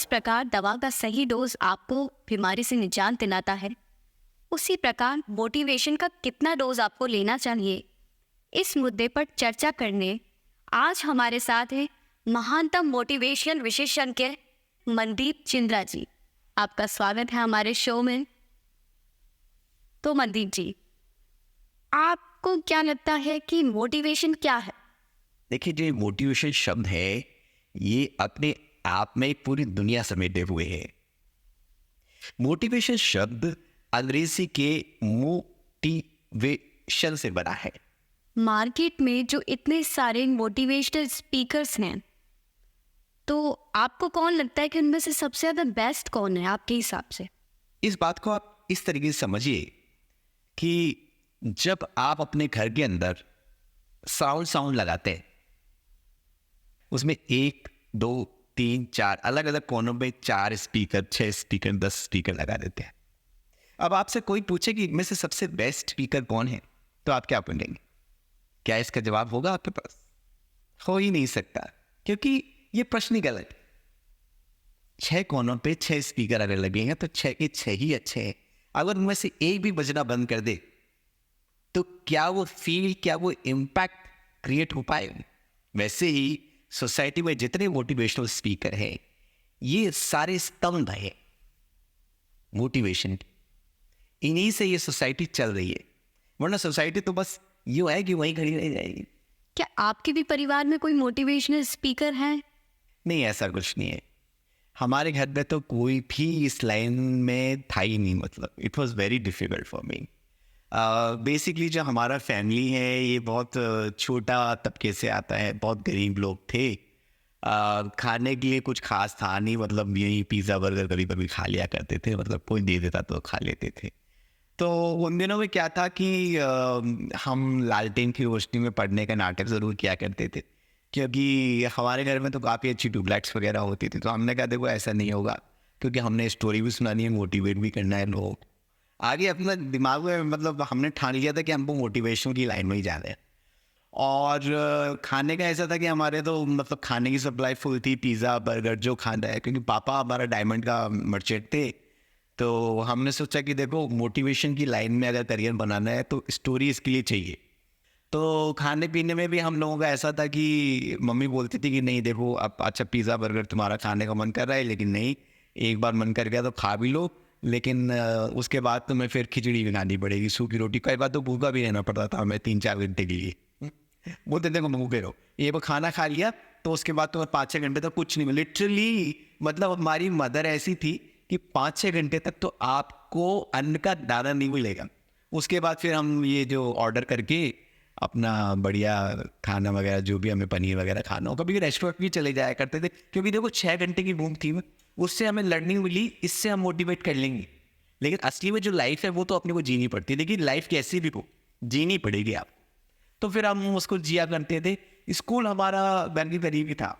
जिस प्रकार दवा का सही डोज आपको बीमारी से निजात दिलाता है, उसी प्रकार मोटिवेशन का कितना डोज आपको लेना चाहिए, इस मुद्दे पर चर्चा करने आज हमारे साथ हैं महानतम मोटिवेशन विशेषज्ञ मनदीप चिंद्रा जी। आपका स्वागत है हमारे शो में। तो मनदीप जी, आपको क्या लगता है कि मोटिवेशन क्या है? देखिए, जो मोटिवेशन शब्द है ये अपने आप में पूरी दुनिया समेटे हुए है। मोटिवेशन शब्द अंग्रेजी के मोटिवेशन से बना है। मार्केट में जो इतने सारे मोटिवेशनल स्पीकर्स हैं, तो आपको कौन लगता है कि उनमें से सबसे ज़्यादा बेस्ट कौन है आपके हिसाब से? इस बात को आप इस तरीके से समझिए कि जब आप अपने घर के अंदर साउंड लगाते हैं, उसमें 1, 2, 3, 4 अलग अलग कोनों में 4 स्पीकर, 6 स्पीकर, 10 स्पीकर लगा देते हैं। अब आपसे कोई पूछे कि इनमें से सबसे बेस्ट स्पीकर कौन है, तो आप क्या बोलेंगे? क्या इसका जवाब होगा आपके पास? हो ही नहीं सकता, क्योंकि ये प्रश्न ही गलत है। 6 कोनों पे 6 स्पीकर अगर लगे हैं तो 6 के 6 ही अच्छे हैं। अगर उनमें से एक भी बजना बंद कर दे तो क्या वो फील, क्या वो इम्पैक्ट क्रिएट हो पाएगा? वैसे ही सोसाइटी में जितने मोटिवेशनल स्पीकर हैं, ये सारे स्तंभ है मोटिवेशन। इन्हीं से ये सोसाइटी चल रही है, वरना सोसाइटी तो बस यूं है कि वहीं खड़ी रह जाएगी। क्या आपके भी परिवार में कोई मोटिवेशनल स्पीकर है? नहीं, ऐसा कुछ नहीं है। हमारे घर में तो कोई भी इस लाइन में था ही नहीं। मतलब it was very difficult for me. Basically जो हमारा फैमिली है ये बहुत छोटा तबके से आता है, बहुत गरीब लोग थे। खाने के लिए कुछ खास था नहीं, मतलब यही पिज़्ज़ा बर्गर कभी कभी खा लिया करते थे, मतलब कोई दे देता तो खा लेते थे। तो उन दिनों में क्या था कि हम लालटेन की रोशनी में पढ़ने का नाटक ज़रूर किया करते थे, क्योंकि हमारे घर में तो काफ़ी अच्छी ट्यूबलाइट्स वगैरह होती थी। तो हमने कहा देखो ऐसा नहीं होगा, क्योंकि हमने स्टोरी भी सुनानी है, मोटिवेट भी करना है लोगों को। आगे अपना दिमाग में मतलब हमने ठान लिया था कि हमको मोटिवेशन की लाइन में ही जाना है। और खाने का ऐसा था कि हमारे तो मतलब खाने की सप्लाई फुल थी, पिज़्ज़ा बर्गर जो खाना है, क्योंकि पापा हमारा डायमंड का मर्चेंट थे। तो हमने सोचा कि देखो मोटिवेशन की लाइन में अगर करियर बनाना है तो स्टोरी इसके लिए चाहिए। तो खाने पीने में भी हम लोगों का ऐसा था कि मम्मी बोलती थी कि नहीं देखो, अब अच्छा पिज़्ज़ा बर्गर तुम्हारा खाने का मन कर रहा है, लेकिन नहीं, एक बार मन कर गया तो खा भी लो, लेकिन उसके बाद तुम्हें फिर खिचड़ी बनानी पड़ेगी, सूखी रोटी। कई बार तो भूखा भी रहना पड़ता था हमें 3-4 घंटे के लिए। बोलते देखो भूखे रहो, ये वो खाना खा लिया तो उसके बाद तुम्हें 5-6 घंटे तक कुछ नहीं मिला। लिटरली मतलब हमारी मदर ऐसी थी कि 5-6 घंटे तक तो आपको अन्न का दाना नहीं मिलेगा। उसके बाद फिर हम ये जो ऑर्डर करके अपना बढ़िया खाना वगैरह, जो भी हमें पनीर वगैरह खाना हो, कभी रेस्टोरेंट भी चले जाया करते थे, क्योंकि देखो 6 घंटे की भूख थी, उससे हमें लर्निंग मिली, इससे हम मोटिवेट कर लेंगे। लेकिन असली में जो लाइफ है वो तो अपने को जीनी पड़ती है, लेकिन लाइफ कैसी भी हो जीनी पड़ेगी आप। तो फिर हम उसको जिया करते थे। स्कूल हमारा घर के करीब ही था,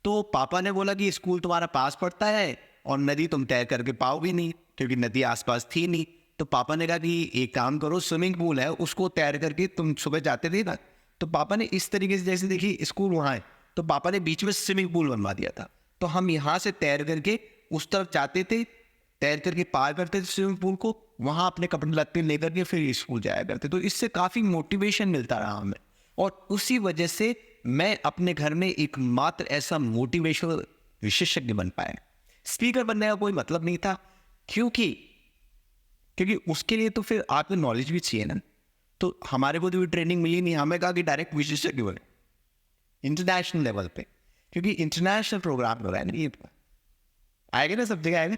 तो पापा ने बोला कि स्कूल तुम्हारा पास पड़ता है और नदी तुम तैर करके पाओगे नहीं, क्योंकि नदी आसपास थी नहीं। तो पापा ने कहा कि एक काम करो, स्विमिंग पूल है उसको तैर करके, तुम सुबह जाते थे ना, तो पापा ने इस तरीके से, जैसे देखिए स्कूल वहाँ है तो पापा ने बीच में स्विमिंग पूल बनवा दिया था। तो हम यहाँ से तैर करके उस तरफ जाते थे, तैर करके पार करते थे स्विमिंग पूल को, वहाँ अपने कपड़े लत्ते लेकर के फिर स्कूल जाया करते। तो इससे काफ़ी मोटिवेशन मिलता रहा हमें, और उसी वजह से मैं अपने घर में एकमात्र ऐसा मोटिवेशनल विशेषज्ञ बन पाया। स्पीकर बनने का कोई मतलब नहीं था, क्योंकि उसके लिए तो फिर आपको नॉलेज भी चाहिए ना। तो हमारे को तो भी ट्रेनिंग मिली नहीं, हमें कहा कि डायरेक्ट विशेषज्ञ बने इंटरनेशनल लेवल पे, क्योंकि इंटरनेशनल प्रोग्राम हो रहा है ना, ये आएगा ना, सब जगह आएगा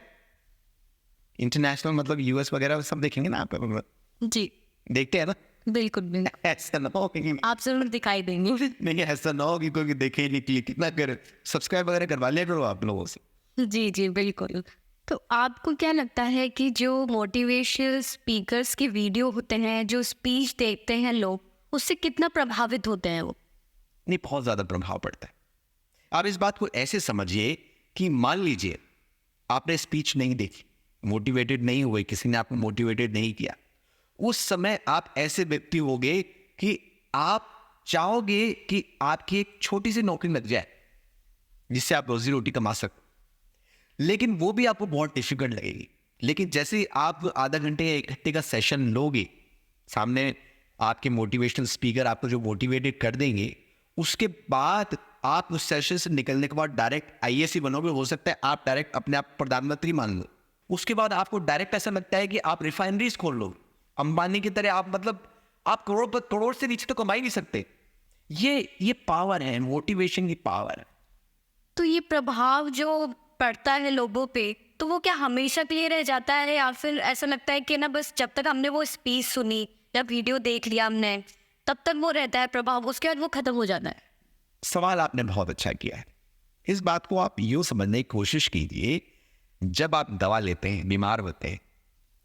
इंटरनेशनल, मतलब यूएस वगैरह सब देखेंगे ना आप। जी देखते हैं ना। बिल्कुल बिल्कुल, ऐसा ना हो कि आप जरूर दिखाई देंगे। नहीं, ऐसा ना हो कि कोई देखे ही नहीं, कि कितना कर सब्सक्राइब वगैरह करवा लिया करो आप लोगों से। जी जी बिल्कुल। तो आपको क्या लगता है कि जो मोटिवेशनल स्पीकर्स के वीडियो होते हैं, जो स्पीच देखते हैं लोग, उससे कितना प्रभावित होते हैं वो? नहीं, बहुत ज़्यादा प्रभाव पड़ता है। आप इस बात को ऐसे समझिए कि मान लीजिए आपने स्पीच नहीं देखी, मोटिवेटेड नहीं हुए, किसी ने आपको मोटिवेटेड नहीं किया, उस समय आप ऐसे व्यक्ति होगे कि आप चाहोगे कि आपकी एक छोटी सी नौकरी लग जाए जिससे आप रोजी रोटी कमा सकते। लेकिन वो भी आपको बहुत डिफिकल्ट लगेगी। लेकिन जैसे ही आप आधा घंटे या 1 घंटे का सेशन लोगे, सामने आपके मोटिवेशनल स्पीकर आपको जो मोटिवेटेड कर देंगे, उसके बाद आप उस सेशन से निकलने के बाद डायरेक्ट आईएएस ही बनोगे। हो सकता है आप डायरेक्ट अपने आप प्रधानमंत्री मान लो। उसके बाद आपको डायरेक्ट ऐसा लगता है कि आप रिफाइनरीज खोल लो, अंबानी की तरह। आप मतलब आप करोड़ से नीचे तो कमा ही नहीं सकते। ये पावर है, मोटिवेशन की पावर है। तो ये प्रभाव जो पड़ता है लोगों पे, तो वो क्या हमेशा के लिए रह जाता है, या फिर ऐसा लगता है कि ना बस जब तक हमने वो स्पीच सुनी या वीडियो देख लिया हमने, तब तक वो रहता है प्रभाव, उसके बाद वो खत्म हो जाता है? सवाल आपने बहुत अच्छा किया है। इस बात को आप यूं समझने की कोशिश कीजिए, जब आप दवा लेते हैं, बीमार होते हैं,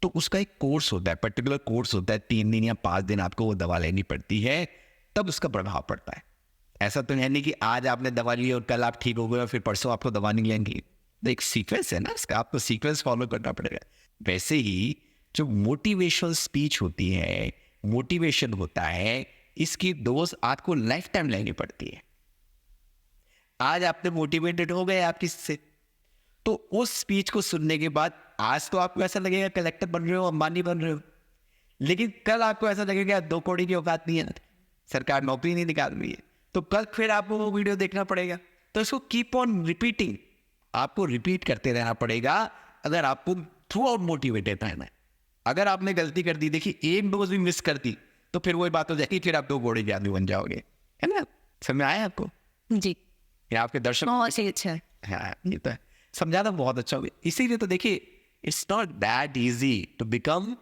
तो उसका एक कोर्स होता है, पर्टिकुलर कोर्स होता है। 3 दिन या 5 दिन आपको वो दवा लेनी पड़ती है, तब उसका प्रभाव पड़ता है। ऐसा तो है नहीं कि आज आपने दवा ली और कल आप ठीक हो गए और फिर परसों आपको दवा नहीं लेंगी। तो एक सीक्वेंस है ना इसका, आपको सीक्वेंस फॉलो करना पड़ेगा। वैसे ही जो मोटिवेशनल स्पीच होती है, मोटिवेशन होता है, इसकी डोज आपको लाइफ टाइम लेनी पड़ती है। आज आपने मोटिवेटेड हो गए आप किससे, तो उस स्पीच को सुनने के बाद आज तो आपको ऐसा लगेगा कलेक्टर बन रहे हो, अंबानी बन रहे हो, लेकिन कल आपको ऐसा लगेगा 2 करोड़ की औकात नहीं है, सरकार नौकरी नहीं निकाल रही है, तो कल फिर आपको वो वीडियो देखना पड़ेगा। तो इसको कीप ऑन रिपीटिंग, आपको रिपीट करते रहना पड़ेगा अगर आपको थ्रू आउट मोटिवेटेड रहना है। अगर आपने गलती कर दी, देखिए एक डोज भी मिस कर दी, तो फिर वही बात हो जाएगी, फिर आप 2 घोड़े के आदमी बन जाओगे, है ना? समझ आया आपको? जी, या आपके दर्शक? बहुत ही अच्छा है। हाँ, ये तो है। समझाना बहुत अच्छा हो गया। इसीलिए तो देखिए, it's not that easy to become,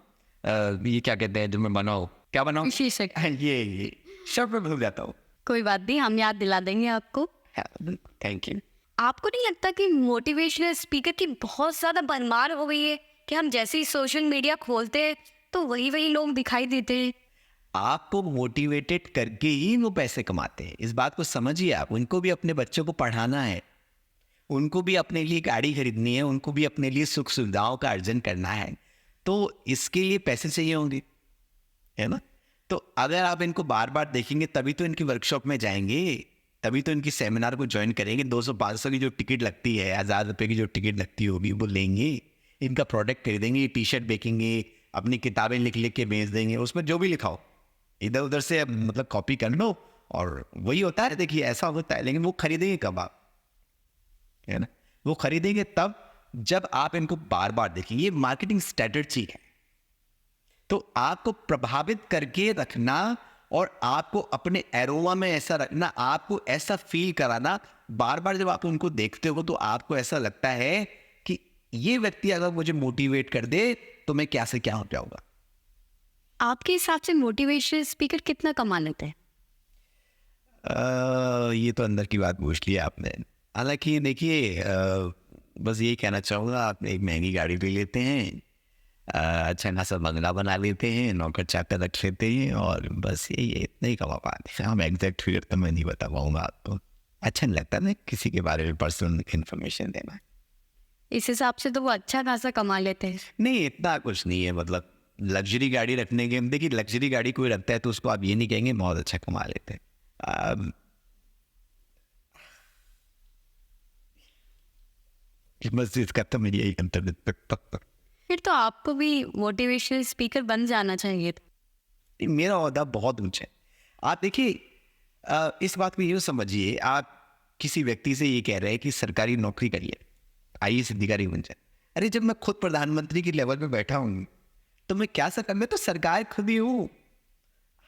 ये क्या कहते हैं जो मैं बनाओ, क्या बनाओ? विशेषज्ञ। ये शब्द में भूल जाता हूँ। कोई बात नहीं, हम याद दिला देंगे आपको। Thank you. आपको नहीं लगता कि मोटिवेशनल स्पीकर की बहुत ज़्यादा भरमार हो गई है, कि हम जैसे ही सोशल मीडिया खोलते हैं तो वही लोग दिखाई देते हैं? आपको मोटिवेटेड करके ही वो पैसे कमाते हैं, इस बात को समझिए आप। उनको भी अपने बच्चों को पढ़ाना है, उनको भी अपने लिए गाड़ी खरीदनी है, उनको भी अपने लिए सुख सुविधाओं का अर्जन करना है, तो इसके लिए पैसे चाहिए होंगे, है ना? तो अगर आप इनको बार बार देखेंगे तभी तो इनकी वर्कशॉप में जाएंगे, तभी तो इनकी सेमिनार को ज्वाइन करेंगे। 200-500 की जो टिकट लगती है, 1000 रुपये की जो टिकट लगती होगी, वो लेंगे, इनका प्रोडक्ट खरीदेंगे, टी-शर्ट बेचेंगे, अपनी किताबें लिख लिख के बेच देंगे, उसमें जो भी लिखा हो इधर उधर से मतलब कॉपी कर लो, और वही होता है। देखिए ऐसा होता है, लेकिन वो खरीदेंगे कब आप, है ना? वो खरीदेंगे तब जब आप इनको बार बार देखेंगे। ये मार्केटिंग स्ट्रेटजी है। तो आपको प्रभावित करके रखना और आपको अपने एरोमा में ऐसा रखना, आपको ऐसा फील कराना, बार बार जब आप उनको देखते हो तो आपको ऐसा लगता है कि ये व्यक्ति अगर मुझे मोटिवेट कर दे तो मैं क्या से क्या हो जाऊंगा। आपके हिसाब से मोटिवेशनल स्पीकर कितना कमा लेते हैं? ये तो अंदर की बात पूछ लिया आपने। हालांकि देखिए, बस यही कहना चाहूँगा, आप एक महंगी गाड़ी ले लेते हैं, अच्छा खासा बंगला बना लेते हैं, नौकर चाकर रख लेते हैं, और बस ये इतना ही कमा पाते हैं। हम एग्जैक्ट फिगर तो मैं नहीं बता पाऊँगा आपको, अच्छा नहीं लगता ना किसी के बारे में पर्सनल इन्फॉर्मेशन देना। इस हिसाब से तो वो अच्छा खासा कमा लेते हैं। नहीं, इतना कुछ नहीं है। मतलब लग्जरी गाड़ी रखने के, देखिए लग्जरी गाड़ी कोई रखता है तो उसको आप ये नहीं कहेंगे बहुत अच्छा कमा लेते हैं। बस इसका तो मेरी यही अंतर। फिर तो आपको भी मोटिवेशनल स्पीकर बन जाना चाहिए था। मेरा ओहदा बहुत ऊंचा है। आप देखिए, इस बात को यूँ समझिए, आप किसी व्यक्ति से ये कह रहे हैं कि सरकारी नौकरी करिए, आईएएस अधिकारी बन जाए। अरे जब मैं खुद प्रधानमंत्री की लेवल पे बैठा हूँ तो मैं क्या सकता, मैं तो सरकार खुद ही हूँ।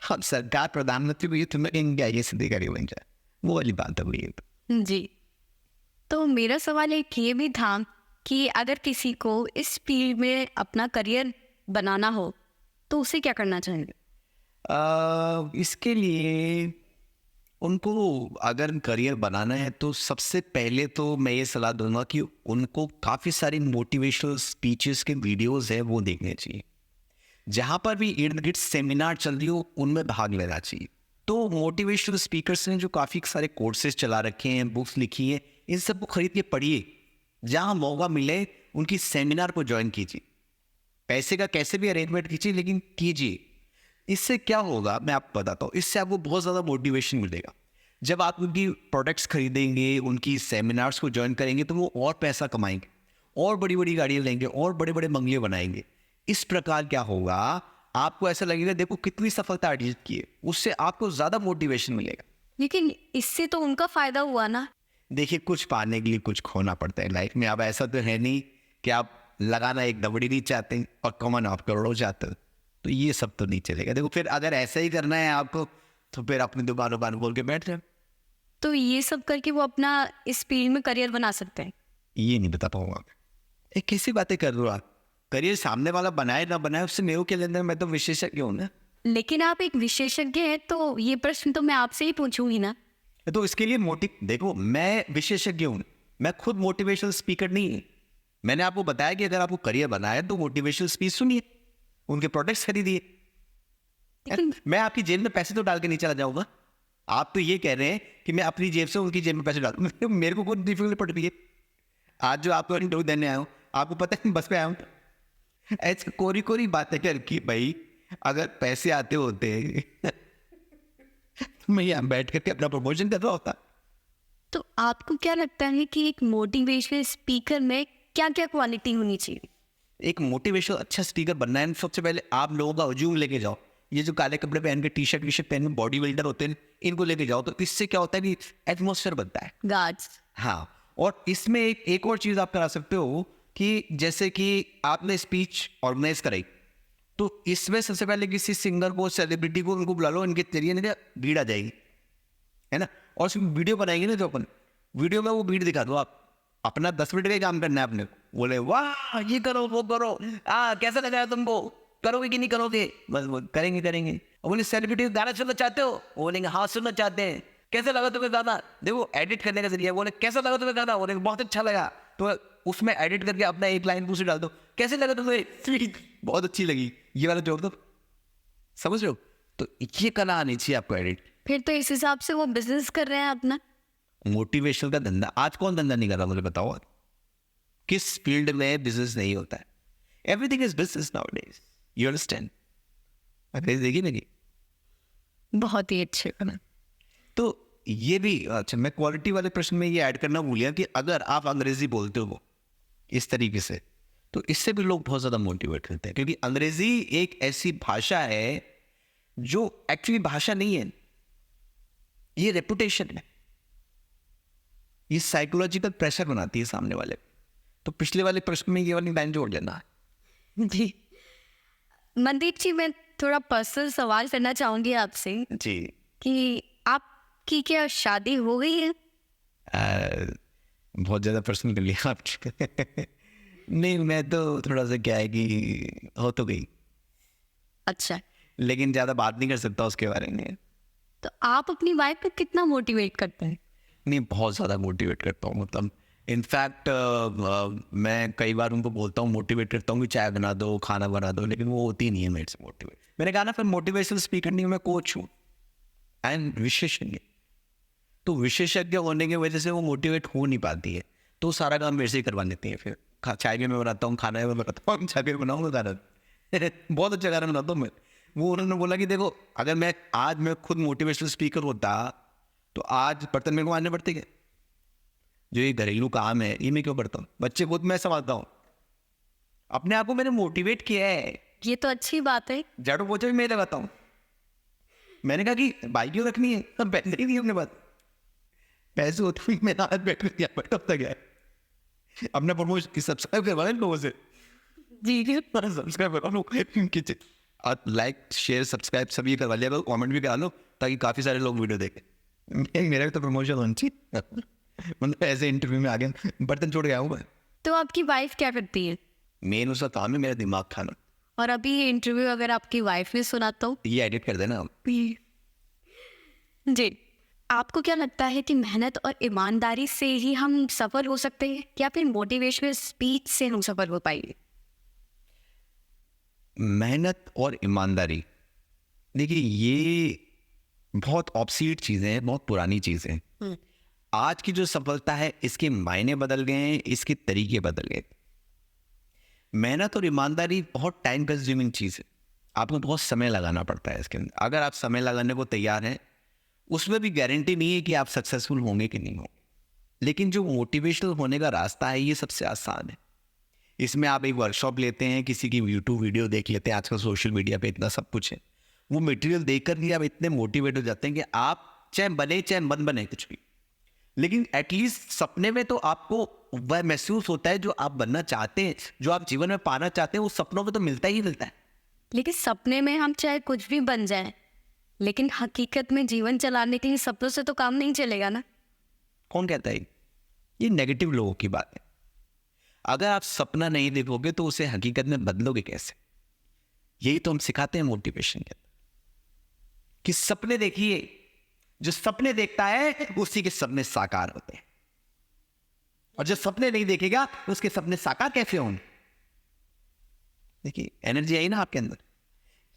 अब सरकार प्रधानमंत्री को ये तो मैं कहेंगे आईएएस अधिकारी बन जाए, वो वाली बात हो गई। जी, तो मेरा सवाल एक ये भी था कि अगर किसी को इस फील्ड में अपना करियर बनाना हो तो उसे क्या करना चाहिए? इसके लिए उनको अगर करियर बनाना है तो सबसे पहले तो मैं ये सलाह दूंगा कि उनको काफ़ी सारी मोटिवेशनल स्पीचेस के वीडियोस हैं वो देखने चाहिए। जहाँ पर भी इर्द गिर्द सेमिनार चल रही हो उनमें भाग लेना चाहिए। तो मोटिवेशनल स्पीकर्स ने जो काफ़ी सारे कोर्सेज चला रखे हैं, बुक्स लिखी हैं, इन सबको खरीद के पढ़िए। जहाँ मौका मिले उनकी सेमिनार को ज्वाइन कीजिए, पैसे का कैसे भी अरेंजमेंट कीजिए लेकिन कीजिए। इससे क्या होगा मैं आपको बताता हूँ, इससे आपको बहुत ज़्यादा मोटिवेशन मिलेगा। जब आप उनकी प्रोडक्ट्स खरीदेंगे, उनकी सेमिनार्स को ज्वाइन करेंगे तो वो और पैसा कमाएंगे। और बड़ी बड़ी गाड़ियां लेंगे और बड़े बड़े बंगले बनाएंगे। इस प्रकार क्या होगा, आपको ऐसा लगेगा देखो कितनी सफलता अर्जित की है, उससे आपको ज्यादा मोटिवेशन मिलेगा। लेकिन इससे तो उनका फायदा हुआ ना। देखिए, कुछ पाने के लिए कुछ खोना पड़ता है लाइफ में। अब ऐसा तो है नहीं कि आप लगाना एक दबड़ी नहीं चाहते और कमाना आप करोड़ों चाहते हो, तो ये सब तो नहीं चलेगा। देखो, फिर अगर ऐसा ही करना है आपको तो फिर अपनी दुकान खोल के बैठ जाए। तो ये सब करके वो अपना इस फील्ड में करियर बना सकते हैं। ये नहीं बता पाऊंगा। एक कैसी बातें कर रहे हो आप? करियर सामने वाला बनाए ना बनाए उससे मेरे को क्या लेना है, मैं तो विशेषज्ञ हूँ ना। लेकिन आप एक विशेषज्ञ हैं, तो ये प्रश्न तो मैं आपसे ही पूछूंगी ना। तो इसके लिए देखो, मैं विशेषज्ञ हूँ, मैं खुद मोटिवेशनल स्पीकर नहीं हूँ। मैंने आपको बताया कि अगर आपको करियर बनाया है तो मोटिवेशनल स्पीच सुनिए, उनके प्रोडक्ट्स खरीदिए। लेकिन मैं आपकी जेब में पैसे तो डाल के नहीं चला जाऊंगा। आप तो ये कह रहे हैं कि मैं अपनी जेब से उनकी जेब में पैसे डाल मेरे को कोई डिफिकल्ट पड़ रही है। आज जो आपको इंटरव्यू देने आया हूँ, आपको पता है बस पे आया हूँ। ऐसी कोरी कोरी बातें कर कि भाई अगर पैसे आते होते तो मैं यहाँ बैठ करके अपना प्रमोशन कर रहा होता। तो आपको क्या लगता है कि एक मोटिवेशनल स्पीकर में क्या क्या क्वालिटी होनी चाहिए? एक मोटिवेशनल अच्छा स्पीकर बनना है, सबसे पहले आप लोगों का हजूम लेके जाओ। ये जो काले कपड़े पहन के टी शर्ट पहन के बॉडी बिल्डर होते हैं, इनको लेके जाओ, तो इससे क्या होता है कि एटमोसफेयर बनता है। गार्ड्स। हाँ, और इसमें एक और चीज़ आप करा सकते हो कि जैसे कि आपने स्पीच ऑर्गेनाइज कराई, तो इसमें सबसे पहले किसी सिंगर को, सेलिब्रिटी को, उनको बुला लो, इनके जरिए ना भीड़ आ जाएगी, है ना। और उसमें वीडियो बनाएंगे ना, जो अपन वीडियो में वो भीड़ दिखा दो। आप अपना 10 मिनट का ही काम करना है आपने। बोले वाह ये करो वो करो, कैसा लगा तुमको, करोगे कि नहीं करोगे? बस वो करेंगे। और बोले सेलिब्रिटी गाना सुनना चाहते हो? वो बोलेंगे हाँ सुनना चाहते हैं। कैसे लगा तुम्हें गाना? देखो एडिट करने का जरिए। बोले कैसा लगा तुम्हें गाना? बोले बहुत अच्छा लगा। तो उसमें एडिट करके अपना एक लाइन दूसरी डाल दो। कैसे लगा तुम्हें? बहुत अच्छी लगी, ये वाला जोड़ दो। समझ रहे हो? तो ये कला आनी चाहिए आपको, एडिट। फिर तो इस हिसाब से वो बिजनेस कर रहे हैं अपना। मोटिवेशनल का धंधा आज कौन धंधा नहीं कर रहा, मुझे बताओ। किस फील्ड में बिजनेस नहीं होता है? Everything is business nowadays, you understand? देखिए ना कि बहुत ही अच्छे बना। तो ये भी अच्छा, मैं क्वालिटी वाले प्रश्न में ये ऐड करना भूल गया कि अगर आप अंग्रेजी बोलते हो इस तरीके से, तो इससे भी लोग बहुत ज़्यादा मोटिवेट होते हैं, क्योंकि अंग्रेजी एक ऐसी भाषा है जो एक्चुअली भाषा नहीं है, ये रेपुटेशन है। ये साइकोलॉजिकल प्रेशर बनाती है सामने वाले। तो पिछले वाले प्रश्न में ये वाली लाइन जोड़ देना। जी मनदीप जी, मैं थोड़ा पर्सनल सवाल करना चाहूंगी आपसे जी। कि आपकी क्या शादी हो गई है? बहुत ज़्यादा पर्सनल कर लिया आप। नहीं, मैं तो थोड़ा सा क्या है कि हो तो गई, अच्छा, लेकिन ज़्यादा बात नहीं कर सकता उसके बारे में। तो आप अपनी वाइफ को कितना मोटिवेट करते हैं? नहीं, बहुत ज़्यादा मोटिवेट करता हूँ। मतलब इनफैक्ट मैं कई बार उनको बोलता हूँ, मोटिवेट करता हूँ कि चाय बना दो, खाना बना दो, लेकिन वो होती नहीं है मेरे से मोटिवेट। मैंने कहा ना, फिर मोटिवेशनल स्पीकर नहीं हूँ, मैं कोच हूँ एंड विशेषज्ञ। तो विशेषज्ञ होने की वजह से वो मोटिवेट हो नहीं पाती है, तो सारा काम मेरे से ही करवा लेती है। फिर चाय भी मैं बनाता हूँ, खाना भी मैं बनाता हूँ, चाय भी बनाऊँगा खाना। बहुत अच्छा खाना बनाता हूँ मैं। वो उन्होंने बोला कि देखो, अगर मैं खुद मोटिवेशनल स्पीकर होता तो आज बर्तन मेरे को मारने पड़ते क्या? जो ये घरेलू काम है ये मैं क्यों करता हूँ? बच्चे खुद मैं संभालता हूँ। अपने आप को मैंने मोटिवेट किया है। ये तो अच्छी बात है। झाड़ू पोछा भी मैं लगाता हूँ। मैंने कहा कि बाइक क्यों रखनी है, हम पैसे ही नहीं अपने पास, पैसे होते हुए मैं आज बैठ कर बैठा होता गया है। अपना प्रमोशन सब्सक्राइब करवा लें लोगों से। जी सब्सक्राइब करवा लो, लाइक शेयर सब्सक्राइब सभी करवा लिया, कमेंट भी करा लो, ताकि काफ़ी सारे लोग वीडियो देखें। मेरा भी तो प्रमोशन होना चाहिए। मतलब ऐसे इंटरव्यू में आ गया, बर्तन छोड़ गया हूँ मैं। तो आपकी वाइफ क्या करती है? मेन उसका काम है मेरा दिमाग खाना। और अभी ये इंटरव्यू अगर आपकी वाइफ ने सुना तो? ये एडिट कर देना आप। जी, आपको क्या लगता है कि मेहनत और ईमानदारी से ही हम सफल हो सकते हैं, या फिर मोटिवेशनल स्पीच से हम सफल हो पाएंगे? मेहनत और ईमानदारी, देखिए ये बहुत ऑब्सीट चीज़ें हैं, बहुत पुरानी चीज़ें हैं। आज की जो सफलता है इसके मायने बदल गए हैं, इसके तरीके बदल गए। मेहनत और ईमानदारी बहुत टाइम कंज्यूमिंग चीज़ है, आपको बहुत समय लगाना पड़ता है इसके अंदर। अगर आप समय लगाने को तैयार हैं, उसमें भी गारंटी नहीं है कि आप सक्सेसफुल होंगे कि नहीं होंगे। लेकिन जो मोटिवेशनल होने का रास्ता है ये सबसे आसान है। इसमें आप एक वर्कशॉप लेते हैं, किसी की यूट्यूब वीडियो देख लेते हैं, आजकल सोशल मीडिया पे इतना सब कुछ है, वो मटेरियल देखकर ही आप इतने मोटिवेट हो जाते हैं कि आप चाहे बने चाहे मन बने कुछ भी, लेकिन एटलीस्ट सपने में तो आपको वह महसूस होता है जो आप बनना चाहते हैं, जो आप जीवन में पाना चाहते हैं, वो सपनों में तो मिलता ही मिलता है। लेकिन सपने में हम चाहे कुछ भी बन जाए, लेकिन हकीकत में जीवन चलाने के लिए सपनों से तो काम नहीं चलेगा ना। कौन कहता है? ये नेगेटिव लोगों की बात है। अगर आप सपना नहीं देखोगे तो उसे हकीकत में बदलोगे कैसे? यही तो हम सिखाते हैं मोटिवेशन के अंदर, कि सपने देखिए, जो सपने देखता है उसी के सपने साकार होते हैं, और जो सपने नहीं देखेगा उसके सपने साकार कैसे होंगे? देखिए, एनर्जी आई ना आपके अंदर।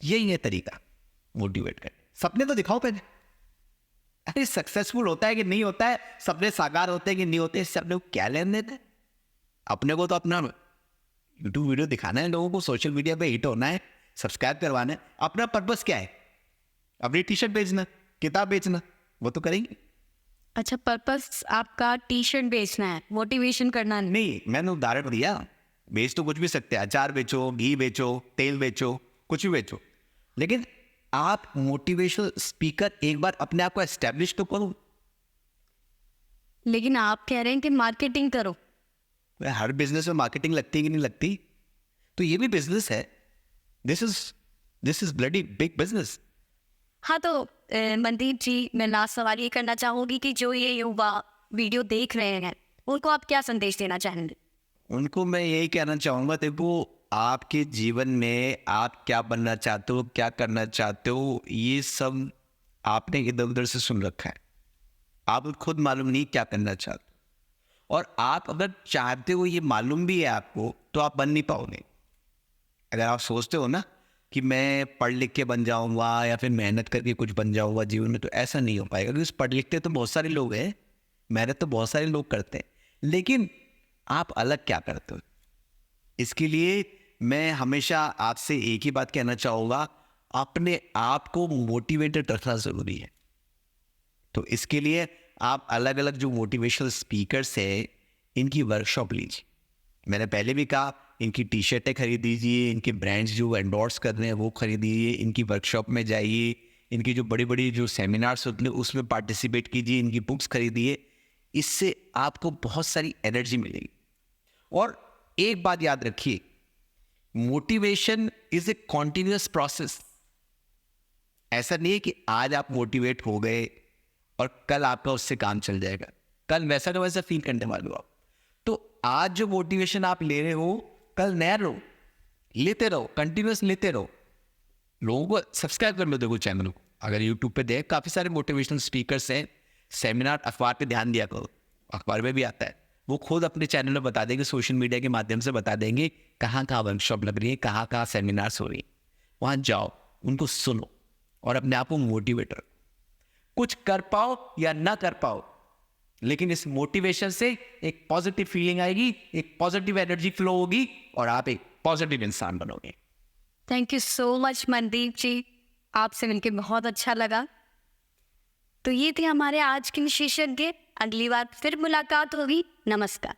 यही है तरीका मोटिवेट करने। सपने तो दिखाओ पहले। अरे सक्सेसफुल होता है कि नहीं होता है, सपने साकार होते हैं कि नहीं होते, इससे अपने को क्या लेन देते हैं? अपने को तो अपना यूट्यूब वीडियो दिखाना है लोगों को, सोशल मीडिया पे हिट होना है, सब्सक्राइब करवाना है। अपना पर्पस क्या है? अपनी टी शर्ट बेचना, किताब बेचना, वो तो करेंगे। अच्छा, पर्पस आपका टी शर्ट बेचना है, मोटिवेशन करना नहीं। नहीं, मैंने उदाहरण दिया, बेच तो कुछ भी सकते हैं, अचार बेचो, घी बेचो, तेल बेचो, कुछ भी बेचो, लेकिन आप मोटिवेशनल स्पीकर एक बार अपने आप को एस्टेब्लिश तो करो। लेकिन आप कह रहे हैं कि मार्केटिंग करो। हर बिजनेस में मार्केटिंग लगती है कि नहीं लगती? तो ये भी बिजनेस है। This is bloody big business. हाँ, तो मनदीप जी, मैं लास्ट सवाल ये करना चाहूंगी कि जो ये युवा वीडियो देख रहे हैं, उनको आप क्या संदेश देना चाहेंगे? उनको मैं यही कहना चाहूँगा, देखो, आपके जीवन में आप क्या बनना चाहते हो, क्या करना चाहते हो, ये सब आपने इधर उधर से सुन रखा है। आप खुद मालूम नहीं क्या करना चाहते हो, और आप अगर चाहते हो, ये मालूम भी है आपको, तो आप बन नहीं पाओगे। अगर आप सोचते हो ना कि मैं पढ़ लिख के बन जाऊंगा या फिर मेहनत करके कुछ बन जाऊंगा जीवन में, तो ऐसा नहीं हो पाएगा, क्योंकि पढ़ लिखते तो बहुत सारे लोग हैं, मेहनत तो बहुत सारे लोग करते हैं, लेकिन आप अलग क्या करते हो? इसके लिए मैं हमेशा आपसे एक ही बात कहना चाहूँगा, अपने आप को मोटिवेटेड रखना ज़रूरी है। तो इसके लिए आप अलग अलग जो मोटिवेशनल स्पीकर्स हैं, इनकी वर्कशॉप लीजिए। मैंने पहले भी कहा, इनकी टी शर्टें खरीद दीजिए, इनके ब्रांड्स जो एंडोर्स कर रहे हैं वो खरीदिए, इनकी वर्कशॉप में जाइए, इनकी जो बड़ी बड़ी जो सेमिनार्स होते हैं उसमें पार्टिसिपेट कीजिए, इनकी बुक्स खरीदिए। इससे आपको बहुत सारी एनर्जी मिलेगी। और एक बात याद रखिए, motivation is a continuous process. ऐसा नहीं है कि आज आप मोटिवेट हो गए और कल आपका उससे काम चल जाएगा। कल वैसा का वैसा फील करने वाले हो आप। तो आज जो मोटिवेशन आप ले रहे हो, कल नया लो, लेते रहो, कंटिन्यूअस लेते रहो। लोगों को सब्सक्राइब कर लो, देखो चैनल को। अगर यूट्यूब पे देख, काफ़ी सारे मोटिवेशनल स्पीकर्स हैं, सेमिनार, अखबार पे ध्यान दिया करो, अखबार में भी आता है। वो खुद अपने चैनल में बता देंगे, सोशल मीडिया के माध्यम से बता देंगे कहाँ कहाँ वर्कशॉप लग रही है, कहाँ कहाँ सेमिनार्स हो रही है। वहाँ जाओ, उनको सुनो और अपने आप को मोटिवेट रखो। कुछ कर पाओ या ना कर पाओ, लेकिन इस मोटिवेशन से एक पॉजिटिव फीलिंग आएगी, एक पॉजिटिव एनर्जी फ्लो होगी और आप एक पॉजिटिव इंसान बनोगे। Thank you so much Mandeep ji, आपसे मिलकर बहुत अच्छा लगा। तो ये थे हमारे आज के विशेषज्ञ। अगली बार फिर मुलाकात होगी। नमस्कार।